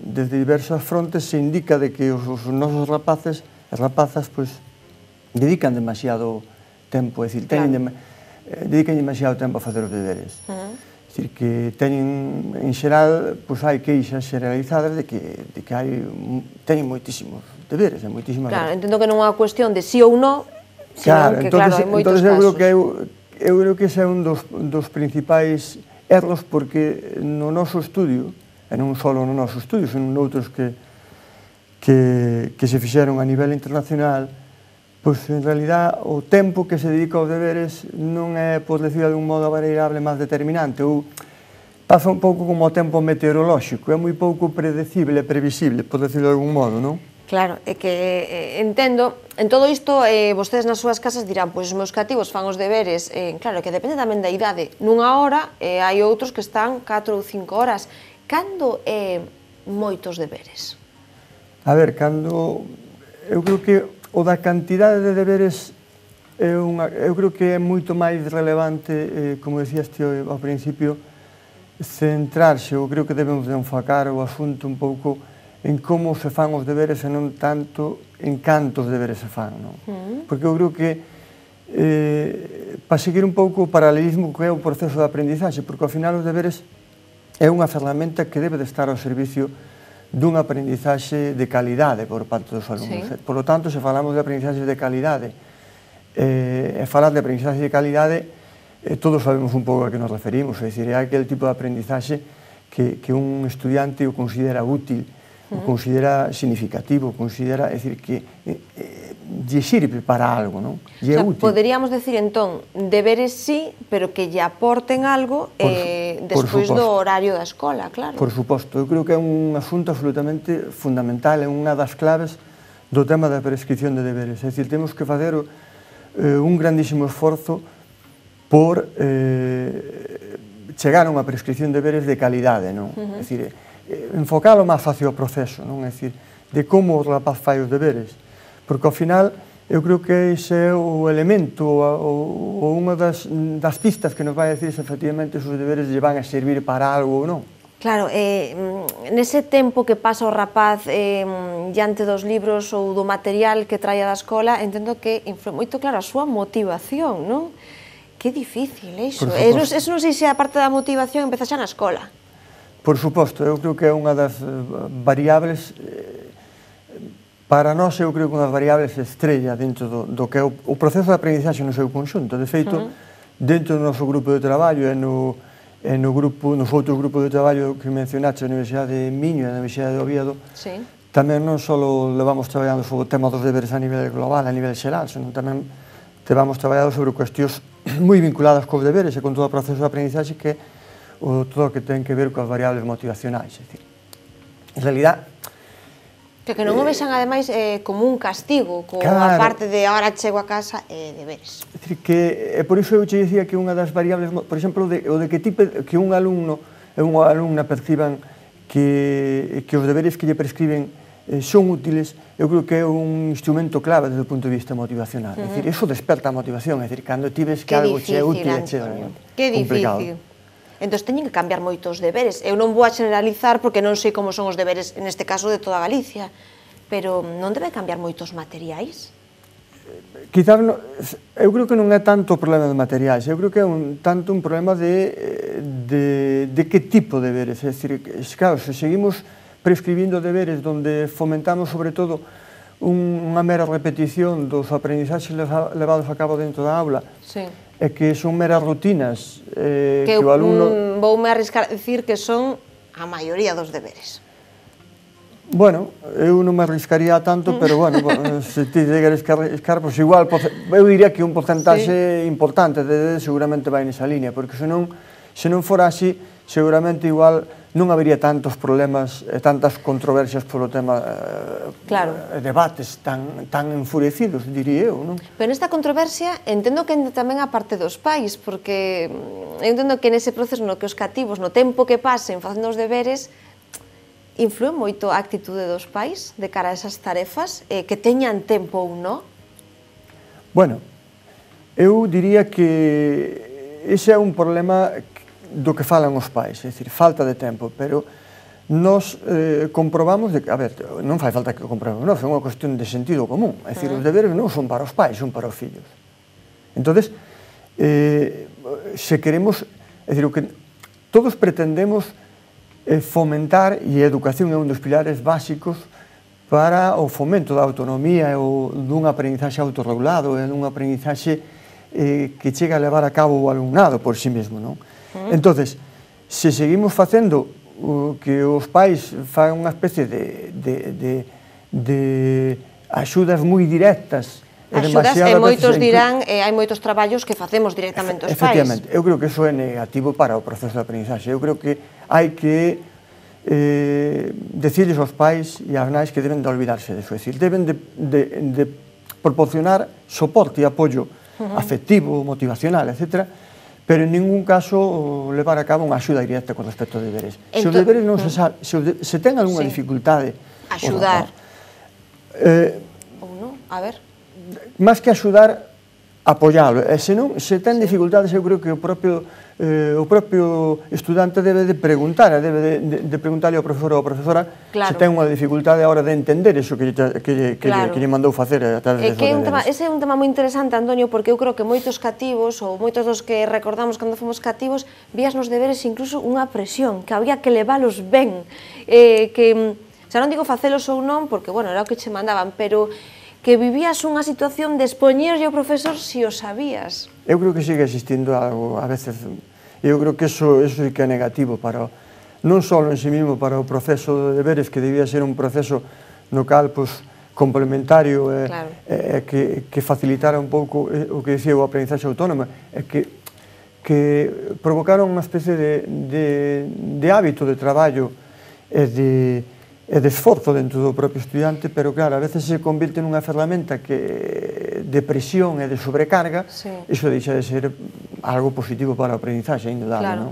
desde diversas frontes se indica de que os nosos rapaces e rapazas dedican demasiado tempo, é dicir, dedican demasiado tempo a facer os deberes. É dicir, que teñen, en xeral, hai queixas xeralizadas de que teñen moitísimos deberes, moitísimas... Claro, entendo que non é unha cuestión de sí ou non, sino que, claro, hai moitos casos. Eu creo que ese é un dos principais erros, porque no noso estudio, e non só no noso estudio, senón noutros que se fixeron a nivel internacional, pois, en realidad, o tempo que se dedica aos deberes non é, por decirlo de un modo variable, máis determinante. Ou pasa un pouco como o tempo meteorolóxico, é moi pouco predecible, previsible, por decirlo de algún modo, non? Claro, é que entendo, en todo isto, vostedes nas súas casas dirán, pois os meus cativos fan os deberes, claro, que depende tamén da idade. Nunha hora, hai outros que están 4 ou 5 horas. Cando é moitos deberes? A ver, cando... Eu creo que o da cantidade de deberes eu creo que é moito máis relevante, como decías ti ao principio, centrarse, eu creo que debemos de enfocar o asunto un pouco en como se fan os deberes e non tanto en cantos deberes se fan, non? Porque eu creo que para seguir un pouco o paralelismo que é o proceso de aprendizaxe, porque ao final os deberes é unha ferramenta que debe de estar ao servicio dun aprendizaxe de calidade por parte dos alumnos. Por lo tanto, se falamos de aprendizaxe de calidade e falar de aprendizaxe de calidade, todos sabemos un pouco a que nos referimos, é dicir, é aquel tipo de aprendizaxe que un estudiante o considera útil, o considera significativo, considera, é dicir, que lle sirve para algo, non? Lle é útil. Poderíamos decir, entón, deberes sí, pero que lle aporten algo despois do horario da escola, claro. Por suposto, eu creo que é un asunto absolutamente fundamental, é unha das claves do tema da prescripción de deberes. É dicir, temos que facer un grandísimo esforzo por chegar a unha prescripción de deberes de calidade, non? É dicir, enfocalo máis hacia o proceso, non? É dicir, de como o rapaz fai os deberes. Porque, ao final, eu creo que ese é o elemento ou unha das pistas que nos vai a decir se efectivamente os deberes lle van a servir para algo ou non. Claro, nese tempo que pasa o rapaz diante dos libros ou do material que traia da escola, entendo que influe moito, claro, a súa motivación, non? Que difícil, iso. Eso non sei se a parte da motivación empeza xa na escola. Por suposto, eu creo que é unha das variables, para nós eu creo que unha das variables estrella dentro do que é o proceso de aprendizaxe no seu conxunto. De feito, dentro do noso grupo de traballo e nos outros grupos de traballo que mencionaste, a Universidade de Miño e a Universidade de Oviedo, tamén non só levamos traballando sobre o tema dos deberes a nivel global, a nivel xeral, senón tamén levamos traballando sobre cuestións moi vinculadas cos deberes e con todo o proceso de aprendizaxe que todo o que ten que ver coas variables motivacionais. En realidad, que non o vexan, ademais, como un castigo, como a parte de ahora chego a casa e deberes. É dicir, que por iso eu che dicía que unha das variables, por exemplo, o de que un alumno e unha alumna perciban que os deberes que lle prescriben son útiles, eu creo que é un instrumento clave desde o punto de vista motivacional. É dicir, iso desperta a motivación, é dicir, cando ti ves que algo che é útil e che é complicado. Que difícil. Entón, teñen que cambiar moitos deberes. Eu non vou a generalizar porque non sei como son os deberes, neste caso, de toda Galicia, pero non debe cambiar moitos materiais? Quizás, eu creo que non é tanto o problema de materiais, eu creo que é tanto un problema de que tipo de deberes. É dicir, claro, se seguimos prescribindo deberes donde fomentamos, sobre todo, unha mera repetición dos aprendizaxes levados a cabo dentro da aula, e que son meras rutinas que o alumno... Voume arriscar a dicir que son a maioría dos deberes. Bueno, eu non me arriscaría tanto, pero, bueno, se ti llegares que arriscar, pois igual, eu diría que un porcentaxe importante de deberes seguramente vai nesa línea, porque se non fora así, seguramente igual non habería tantos problemas e tantas controversias polo tema, debates tan enfurecidos, diría eu, non? Pero nesta controversia entendo que tamén a parte dos pais, porque eu entendo que nese proceso no que os cativos, no tempo que pasen facendo os deberes, influe moito a actitude dos pais de cara a esas tarefas, que teñan tempo ou non? Bueno, eu diría que ese é un problema do que falan os pais, é dicir, falta de tempo, pero nos comprobamos, a ver, non fai falta que comprobamos, non, é unha cuestión de sentido común, é dicir, os deberes non son para os pais, son para os fillos. Entonces, se queremos, é dicir, o que todos pretendemos fomentar, e a educación é un dos pilares básicos para o fomento da autonomía ou dun aprendizaxe autorregulado, e dun aprendizaxe que chega a levar a cabo o alumnado por si mesmo, non? Entonces, se seguimos facendo que os pais fan unha especie de axudas moi directas, axudas, e moitos dirán, hai moitos traballos que facemos directamente os pais. Efectivamente, eu creo que iso é negativo para o proceso de aprendizaxe. Eu creo que hai que decirles aos pais e ás nais que deben de olvidarse disso, é dicir, deben de proporcionar soporte e apoio afectivo, motivacional, etcétera, pero en ningún caso levar a cabo unha axuda directa con respecto aos deberes. Se os deberes non se ten algunha dificultade... Axudar. Ou non, a ver... Máis que axudar, apoiálo. E se ten dificultades, eu creo que o propio estudante debe de preguntar, debe de preguntarle ao profesor ou a profesora se ten unha dificultade a hora de entender iso que lle mandou facer a través dos deberes. Ese é un tema moi interesante, Antonio, porque eu creo que moitos cativos, ou moitos dos que recordamos cando fomos cativos, vías nos deberes incluso unha presión, que había que leválos ben, que, xa non digo facelos ou non, porque, bueno, era o que che mandaban, pero que vivías unha situación de expoñerlle ao profesor si o sabías. Eu creo que sigue existindo algo, a veces, eu creo que eso sí que é negativo para, non só en sí mismo para o proceso de deberes, que debía ser un proceso no cal, complementario, que facilitara un pouco o que dicía o aprendizaxe autónomo, que provocaron unha especie de hábito de traballo e de esforzo dentro do propio estudiante, pero claro, a veces se convierte nunha ferramenta de presión e de sobrecarga, iso deixa de ser algo positivo para o aprendizaxe, indudable, non?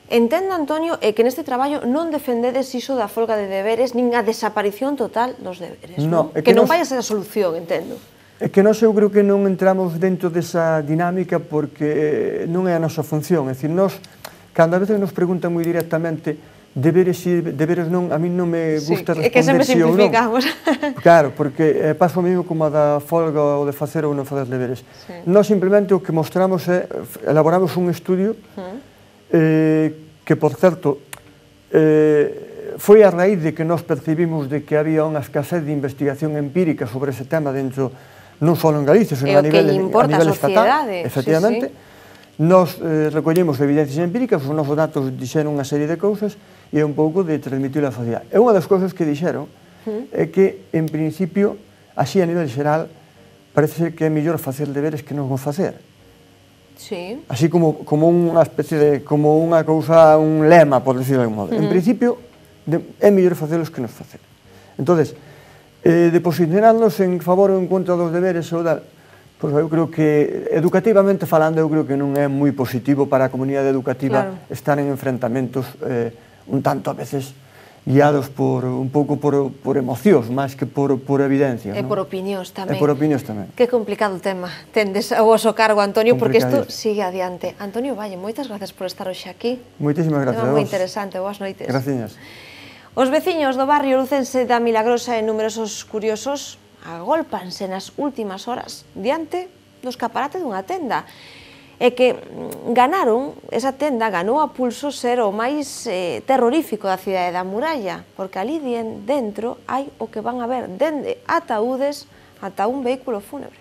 Entendo, Antonio, que neste traballo non defendedes iso da folga de deberes, nin a desaparición total dos deberes, non? Que non vai a ser a solución, entendo. É que nós eu creo que non entramos dentro desa dinámica porque non é a nosa función, é dicir, nós, cando a veces nos preguntan moi directamente deberes non, a mí non me gusta responder que sempre simplificamos. Claro, porque pasa o mesmo como a da folga ou de facer ou non facer deberes. Nós simplemente o que mostramos é, elaboramos un estudio que, por certo, foi a raíz de que nos percibimos de que había unha escasez de investigación empírica sobre ese tema dentro, non só en Galicia, sino a nivel estatal. Efectivamente, nos recollimos evidencias empíricas, os nosos datos dixeron unha serie de cousas e é un pouco de transmitir a sociedade. E unha das cousas que dixeron é que, en principio, así a nivel xeral, parece ser que é mellor facer deberes que non o facer. Sí. Así como unha especie de, como unha cousa, un lema, por decirlo de algún modo. En principio, é mellor facelos que non facer. Entonces, de posicionarnos en favor ou en contra dos deberes ou da, pois eu creo que, educativamente falando, eu creo que non é moi positivo para a comunidade educativa estar en enfrentamentos un tanto a veces guiados por un pouco por emocións, máis que por evidencias. E por opinións tamén. E por opinións tamén. Que complicado tema tendes ao vosso cargo, Antonio, porque isto sigue adiante. Antonio Valle, moitas gracias por estar hoxe aquí. Moitísimas gracias a vos. Moi interesante, boas noites. Gracias. Os veciños do barrio lucense da Milagrosa e numerosos curiosos agólpanse nas últimas horas diante do escaparate dunha tenda. E que ganaron, esa tenda ganou a pulso ser o máis terrorífico da cidade da Muralla, porque ali dentro hai o que van a ver dende ataúdes ata un vehículo fúnebre.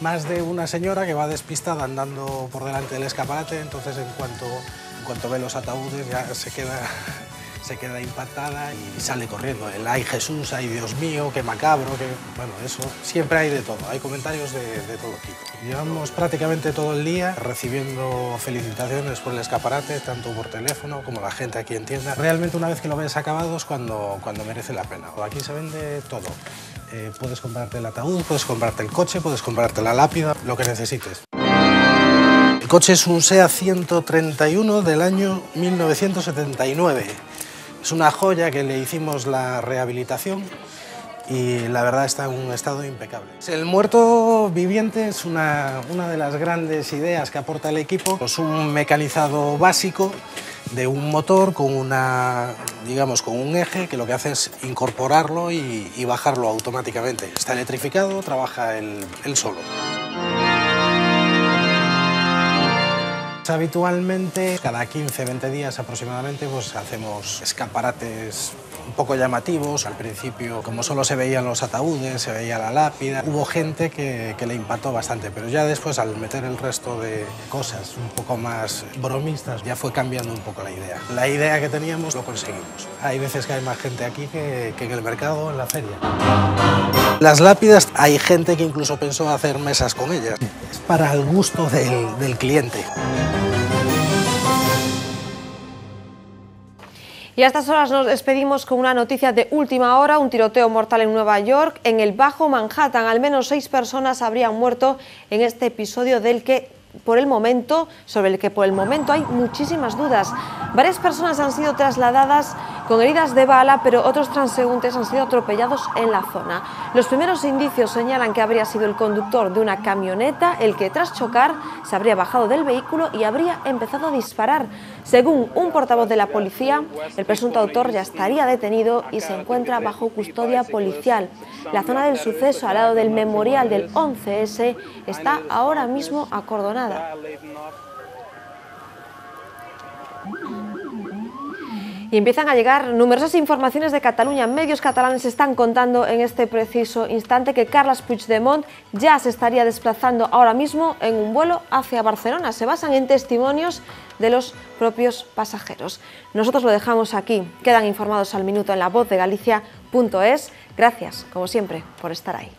Más de una señora que va despistada andando por delante del escaparate, entonces en cuanto ve los ataúdes ya se queda impactada y sale corriendo. El ay Jesús, ay Dios mío, qué macabro, que bueno, eso siempre hay de todo, hay comentarios de todo tipo. Llevamos prácticamente todo el día recibiendo felicitaciones por el escaparate, tanto por teléfono como la gente aquí en tienda. Realmente una vez que lo ves acabado es cuando merece la pena. Aquí se vende todo. Puedes comprarte el ataúd, puedes comprarte el coche, puedes comprarte la lápida, lo que necesites. El coche es un SEAT 131 del año 1979. Es una joya que le hicimos la rehabilitación y la verdad está en un estado impecable. El muerto viviente es una de las grandes ideas que aporta el equipo. Es un mecanizado básico de un motor con con un eje que lo que hace es incorporarlo y bajarlo automáticamente. Está electrificado, trabaja él solo. Habitualmente, cada 15-20 días aproximadamente, pues hacemos escaparates un poco llamativos. Al principio, como solo se veían los ataúdes, se veía la lápida, hubo gente que le impactó bastante, pero ya después, al meter el resto de cosas un poco más bromistas, ya fue cambiando un poco la idea. La idea que teníamos lo conseguimos. Hay veces que hay más gente aquí que en el mercado o en la feria. Las lápidas, hay gente que incluso pensó hacer mesas con ellas. Es para el gusto del cliente. Y a estas horas nos despedimos con una noticia de última hora, un tiroteo mortal en Nueva York, en el Bajo Manhattan. Al menos 6 personas habrían muerto en este episodio sobre el que por el momento hay muchísimas dudas. Varias personas han sido trasladadas con heridas de bala, pero otros transeúntes han sido atropellados en la zona. Los primeros indicios señalan que habría sido el conductor de una camioneta el que, tras chocar, se habría bajado del vehículo y habría empezado a disparar. Según un portavoz de la policía, el presunto autor ya estaría detenido y se encuentra bajo custodia policial. La zona del suceso, al lado del memorial del 11S, está ahora mismo acordonada. Y empiezan a llegar numerosas informaciones de Cataluña. Medios catalanes están contando en este preciso instante que Carles Puigdemont ya se estaría desplazando ahora mismo en un vuelo hacia Barcelona. Se basan en testimonios de los propios pasajeros. Nosotros lo dejamos aquí. Quedan informados al minuto en lavozdeGalicia.es. Gracias, como siempre, por estar ahí.